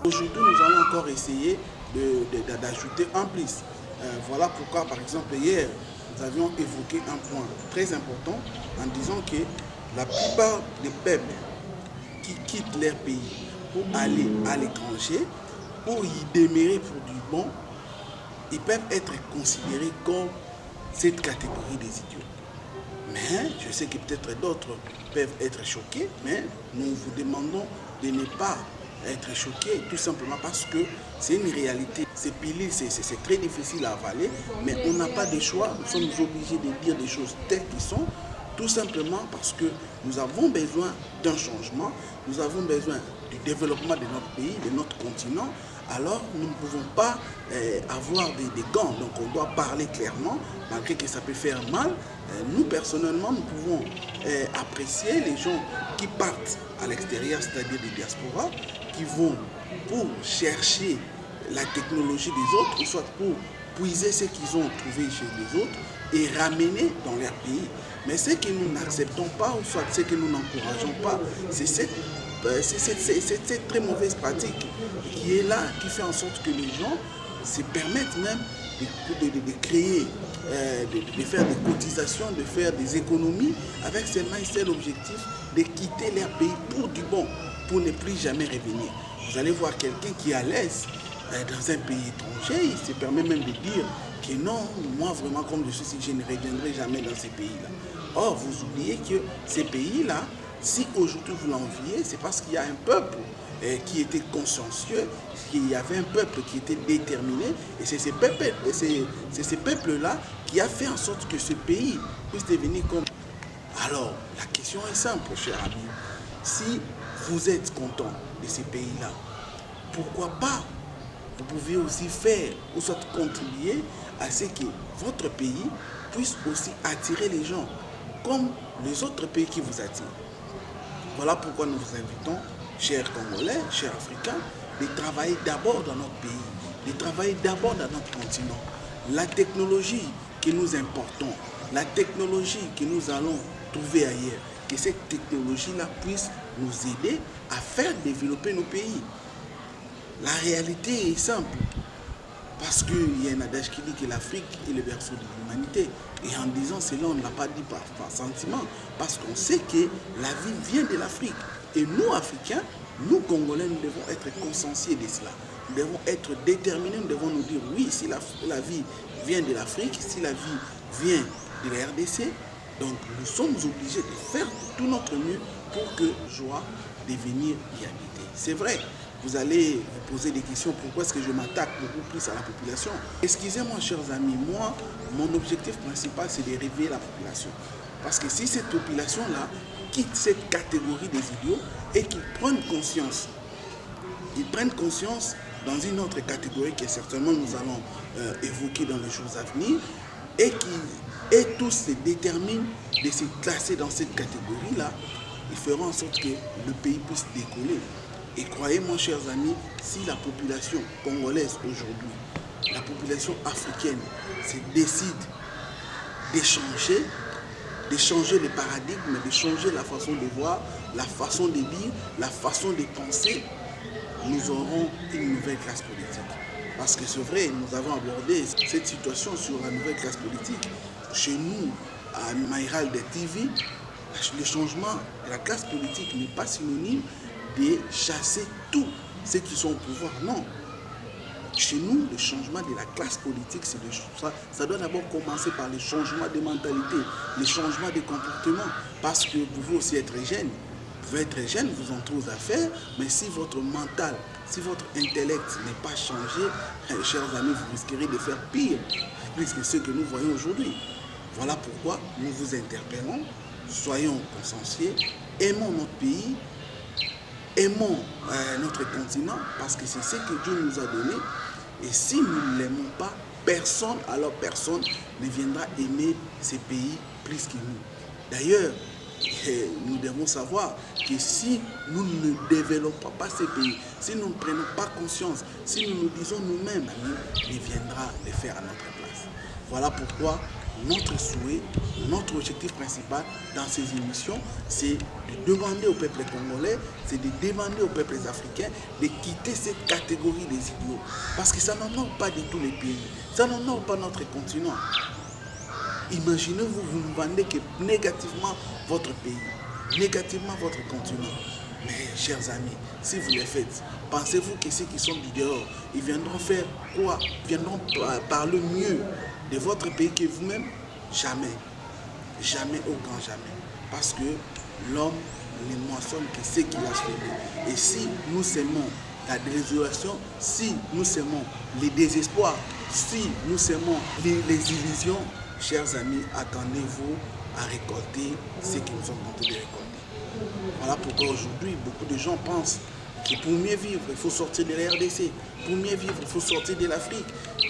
Aujourd'hui, nous allons encore essayer d'ajouter en plus. Voilà pourquoi, par exemple, hier, nous avions évoqué un point très important en disant que la plupart des peuples qui quittent leur pays pour aller à l'étranger, pour y demeurer pour du bon, ils peuvent être considérés comme cette catégorie des idiots. Mais je sais que peut-être d'autres peuvent être choqués, mais nous vous demandons de ne pas être choqués, tout simplement parce que c'est une réalité. Ces pilules, c'est très difficile à avaler, mais on n'a pas de choix. Nous sommes obligés de dire des choses telles qu'elles sont, tout simplement parce que nous avons besoin d'un changement, nous avons besoin du développement de notre pays, de notre continent. Alors nous ne pouvons pas avoir des gants, donc on doit parler clairement, malgré que ça peut faire mal. Nous personnellement, nous pouvons apprécier les gens qui partent à l'extérieur, c'est-à-dire des diasporas, qui vont pour chercher la technologie des autres, ou soit pour puiser ce qu'ils ont trouvé chez les autres et ramener dans leur pays. Mais ce que nous n'acceptons pas, ou soit ce que nous n'encourageons pas, c'est cette très mauvaise pratique qui est là, qui fait en sorte que les gens se permettent même de créer, de faire des cotisations, de faire des économies avec seulement un seul objectif, de quitter leur pays pour du bon, pour ne plus jamais revenir. Vous allez voir quelqu'un qui est à l'aise dans un pays étranger, il se permet même de dire que non, moi vraiment comme je suis, je ne reviendrai jamais dans ces pays-là. Or, vous oubliez que ces pays-là, si aujourd'hui vous l'enviez, c'est parce qu'il y a un peuple qui était consciencieux, qu'il y avait un peuple qui était déterminé, et c'est ces peuples-là qui a fait en sorte que ce pays puisse devenir comme... Alors, la question est simple, cher ami. Si vous êtes content de ces pays-là, pourquoi pas vous pouvez aussi faire, ou soit contribuer à ce que votre pays puisse aussi attirer les gens, comme les autres pays qui vous attirent. Voilà pourquoi nous vous invitons, chers Congolais, chers Africains, de travailler d'abord dans notre pays, de travailler d'abord dans notre continent. La technologie que nous importons, la technologie que nous allons trouver ailleurs, que cette technologie-là puisse nous aider à faire développer nos pays. La réalité est simple, parce qu'il y a un adage qui dit que l'Afrique est le berceau de l'humanité. Et en disant cela, on ne l'a pas dit par sentiment, parce qu'on sait que la vie vient de l'Afrique. Et nous, Africains, nous, Congolais, nous devons être consciencieux de cela. Nous devons être déterminés, nous devons nous dire, oui, si la vie vient de l'Afrique, si la vie vient de la RDC, donc nous sommes obligés de faire tout notre mieux pour que joie de venir y habiter. C'est vrai. Vous allez vous poser des questions, pourquoi est-ce que je m'attaque beaucoup plus à la population? Excusez-moi, chers amis, moi, mon objectif principal, c'est de réveiller la population. Parce que si cette population-là quitte cette catégorie des idiots et qu'ils prennent conscience, dans une autre catégorie que certainement nous allons évoquer dans les jours à venir, et tous se déterminent de se classer dans cette catégorie-là, ils feront en sorte que le pays puisse décoller. Et croyez-moi, chers amis, si la population congolaise aujourd'hui, la population africaine se décide d'échanger le paradigme, de changer la façon de voir, la façon de lire, la façon de penser, nous aurons une nouvelle classe politique. Parce que c'est vrai, nous avons abordé cette situation sur la nouvelle classe politique. Chez nous, à Maïral de TV, le changement de la classe politique n'est pas synonyme de chasser tous ceux qui sont au pouvoir. Non. Chez nous, le changement de la classe politique, ça doit d'abord commencer par le changement de mentalité, le changement de comportement. Parce que vous pouvez aussi être jeune. Vous pouvez être jeune, vous entrez aux affaires, mais si votre mental, si votre intellect n'est pas changé, chers amis, vous risquerez de faire pire, plus que ce que nous voyons aujourd'hui. Voilà pourquoi nous vous interpellons, soyons consciencieux, aimons notre pays, aimons notre continent, parce que c'est ce que Dieu nous a donné. Et si nous ne l'aimons pas, personne ne viendra aimer ces pays plus que nous. D'ailleurs, nous devons savoir que si nous ne développons pas ces pays, si nous ne prenons pas conscience, si nous nous disons nous-mêmes, il viendra les faire à notre place. Voilà pourquoi notre souhait, notre objectif principal dans ces émissions, c'est de demander au peuple congolais, c'est de demander aux peuples africains de quitter cette catégorie des idiots. Parce que ça n'honore pas de tous les pays. Ça n'honore pas notre continent. Imaginez-vous, vous nous vendez que négativement votre pays, négativement votre continent. Mais chers amis, si vous le faites, pensez-vous que ceux qui sont du dehors, ils viendront faire quoi? Ils viendront parler mieux de votre pays que vous-même? Jamais. Jamais, au grand jamais. Parce que l'homme ne moissonne que ce qu'il a semé. Et si nous semons la désolation, si nous semons les désespoirs, si nous semons les illusions, chers amis, attendez-vous à récolter ce que nous sommes tentés de récolter. Voilà pourquoi aujourd'hui, beaucoup de gens pensent que pour mieux vivre, il faut sortir de la RDC. Pour mieux vivre, il faut sortir de l'Afrique.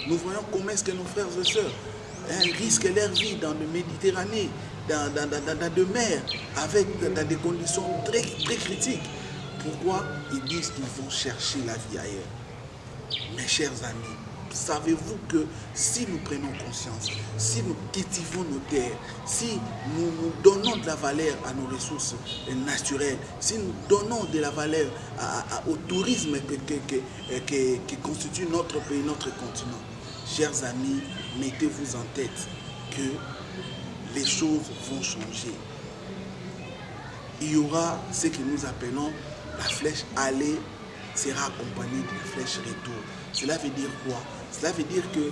Nous voyons comment est-ce que nos frères et sœurs risquent leur vie dans la Méditerranée, dans des mers, dans des conditions très, très critiques. Pourquoi ils disent qu'ils vont chercher la vie ailleurs? Mes chers amis, savez-vous que si nous prenons conscience, si nous cultivons nos terres, si nous donnons de la valeur à nos ressources naturelles, si nous donnons de la valeur au tourisme qui constitue notre pays, notre continent, chers amis, mettez-vous en tête que les choses vont changer. Il y aura ce que nous appelons la flèche aller sera accompagnée de la flèche retour. Cela veut dire quoi? Cela veut dire que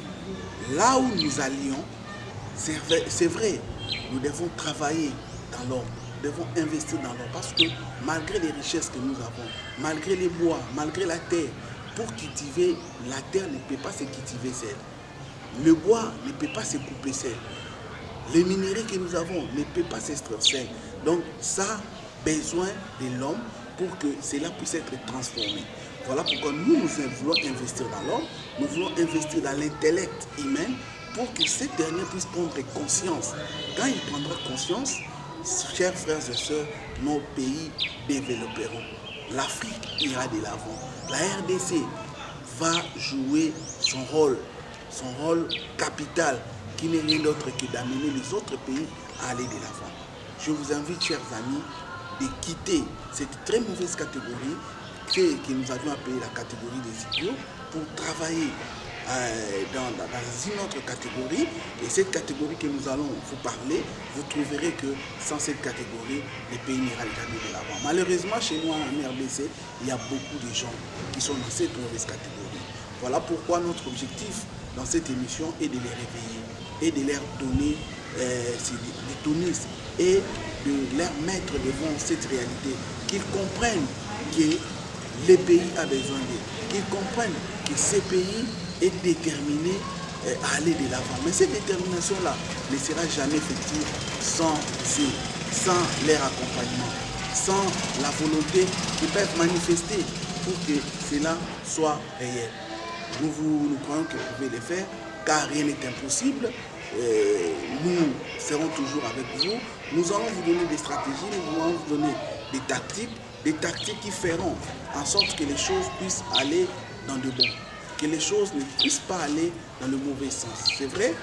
là où nous allions, c'est vrai, nous devons travailler dans l'ombre, nous devons investir dans l'ombre, parce que malgré les richesses que nous avons, malgré les bois, malgré la terre, pour cultiver, la terre ne peut pas se cultiver seule. Le bois ne peut pas se couper seul. Les minéraux que nous avons ne peuvent pas s'extraire seul. Donc ça a besoin de l'homme pour que cela puisse être transformé. Voilà pourquoi nous voulons investir dans l'homme, nous voulons investir dans l'intellect humain pour que ce dernier puisse prendre conscience. Quand il prendra conscience, chers frères et sœurs, nos pays développeront. L'Afrique ira de l'avant. La RDC va jouer son rôle capital, qui n'est rien d'autre que d'amener les autres pays à aller de l'avant. Je vous invite, chers amis, de quitter cette très mauvaise catégorie que nous avions appelée la catégorie des idiots pour travailler dans une autre catégorie. Et cette catégorie que nous allons vous parler, vous trouverez que sans cette catégorie, les pays n'ira jamais de l'avant. Malheureusement, chez nous en RDC, il y a beaucoup de gens qui sont dans cette mauvaise catégorie. Voilà pourquoi notre objectif dans cette émission est de les réveiller et de leur donner des tonistes et de leur mettre devant cette réalité, qu'ils comprennent que le pays a besoin d'eux, qu'ils comprennent que ce pays est déterminé à aller de l'avant. Mais cette détermination-là ne sera jamais effective sans leur accompagnement, sans la volonté qu'ils peuvent manifester pour que cela soit réel. Nous croyons que vous pouvez le faire, car rien n'est impossible. Nous serons toujours avec vous. Nous allons vous donner des stratégies, nous allons vous donner des tactiques qui feront en sorte que les choses puissent aller dans le bon, que les choses ne puissent pas aller dans le mauvais sens. C'est vrai,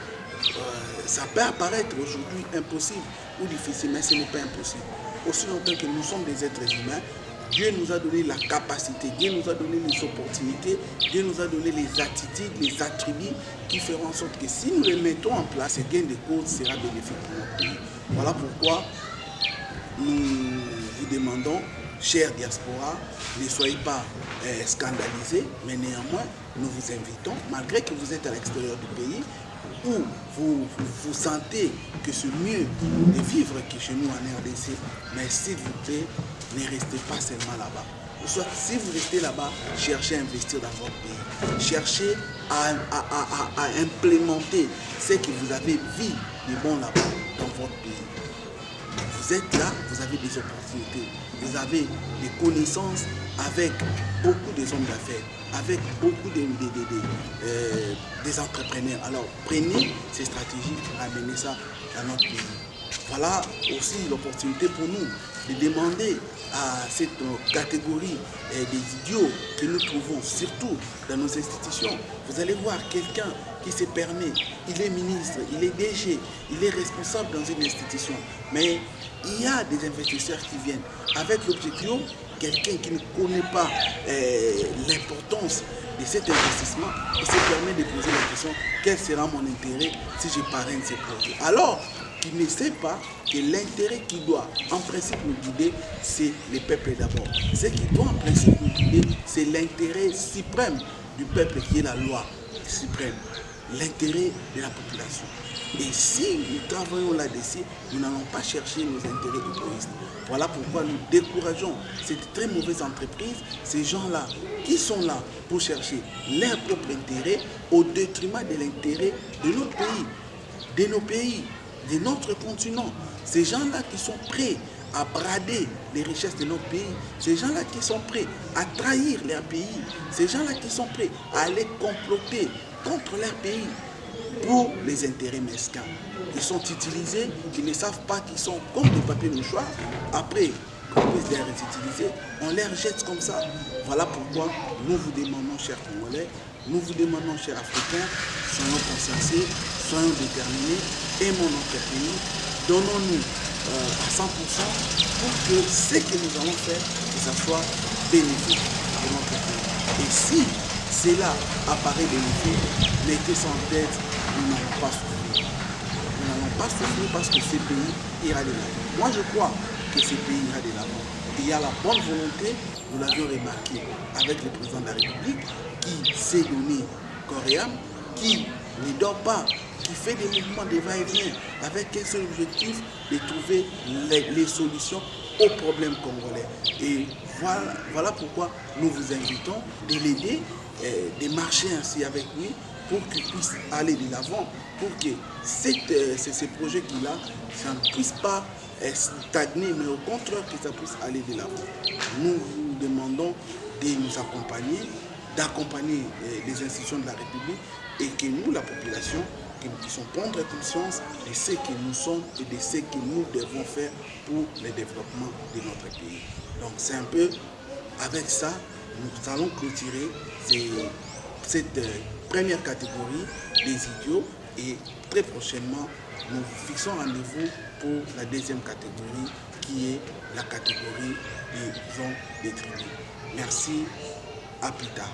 ça peut apparaître aujourd'hui impossible ou difficile, mais ce n'est pas impossible. Aussi longtemps que nous sommes des êtres humains, Dieu nous a donné la capacité, Dieu nous a donné les opportunités, Dieu nous a donné les attitudes, les attributs qui feront en sorte que si nous les mettons en place, ce gain de cause sera bénéfique pour notre pays. Voilà pourquoi nous vous demandons, chère diaspora, ne soyez pas scandalisés, mais néanmoins, nous vous invitons, malgré que vous êtes à l'extérieur du pays, où vous sentez que c'est mieux de vivre que chez nous en RDC, mais s'il vous plaît, ne restez pas seulement là-bas. Soit si vous restez là-bas, cherchez à investir dans votre pays. Cherchez à implémenter ce que vous avez vu de bon là-bas dans votre pays. Vous êtes là, vous avez des opportunités, vous avez des connaissances avec beaucoup des hommes d'affaires, avec beaucoup des entrepreneurs. Alors prenez ces stratégies pour amener ça dans notre pays. Voilà aussi l'opportunité pour nous de demander à cette catégorie des idiots que nous trouvons, surtout dans nos institutions. Vous allez voir quelqu'un qui se permet, il est ministre, il est DG, il est responsable dans une institution. Mais il y a des investisseurs qui viennent avec l'objectif, quelqu'un qui ne connaît pas l'importance bénéfice de cet investissement et se permet de poser la question, quel sera mon intérêt si je parraine ces projets? Alors qu'il ne sait pas que l'intérêt qui doit en principe nous guider, c'est le peuple d'abord. Ce qui doit en principe nous guider, c'est l'intérêt suprême du peuple qui est la loi suprême, l'intérêt de la population. Et si nous travaillons là-dessus, nous n'allons pas chercher nos intérêts égoïstes. Voilà pourquoi nous décourageons cette très mauvaise entreprise, ces gens-là qui sont là pour chercher leur propre intérêt au détriment de l'intérêt de notre pays, de nos pays, de notre continent. Ces gens-là qui sont prêts à brader les richesses de notre pays, ces gens-là qui sont prêts à trahir leur pays, ces gens-là qui sont prêts à aller comploter contre leur pays pour les intérêts mesquins. Ils sont utilisés, ils ne savent pas qu'ils sont comme des papiers mouchoirs. Après qu'on puisse les réutiliser, on les rejette comme ça. Voilà pourquoi nous vous demandons, chers Congolais, nous vous demandons, chers Africains, soyons consciencieux, soyons déterminés, aimons notre pays, donnons-nous à 100% pour que ce que nous allons faire, que ça soit bénéfique de notre pays. Et si cela apparaît bénéfique, mettez ça en tête, nous n'allons pas souffrir. Nous n'allons pas souffrir parce que ce pays ira de l'avant. Moi, je crois que ce pays ira de l'avant. Il y a la bonne volonté, nous l'avions remarqué avec le président de la République, qui s'est donné corps et âme, qui ne dort pas, qui fait des mouvements de va-et-vient avec un seul objectif, de trouver les solutions aux problèmes congolais. Et voilà pourquoi nous vous invitons de l'aider, de marcher ainsi avec lui, pour qu'il puisse aller de l'avant, pour que ces projets qu'il a, ça ne puisse pas stagner, mais au contraire que ça puisse aller de l'avant. Nous vous demandons de nous accompagner, d'accompagner les institutions de la République et que nous, la population, que nous puissions prendre conscience de ce que nous sommes et de ce que nous devons faire pour le développement de notre pays. Donc c'est un peu avec ça, nous allons clôturer cette première catégorie des idiots et très prochainement, nous fixons rendez-vous pour la deuxième catégorie qui est la catégorie des gens des tribus. Merci, à plus tard.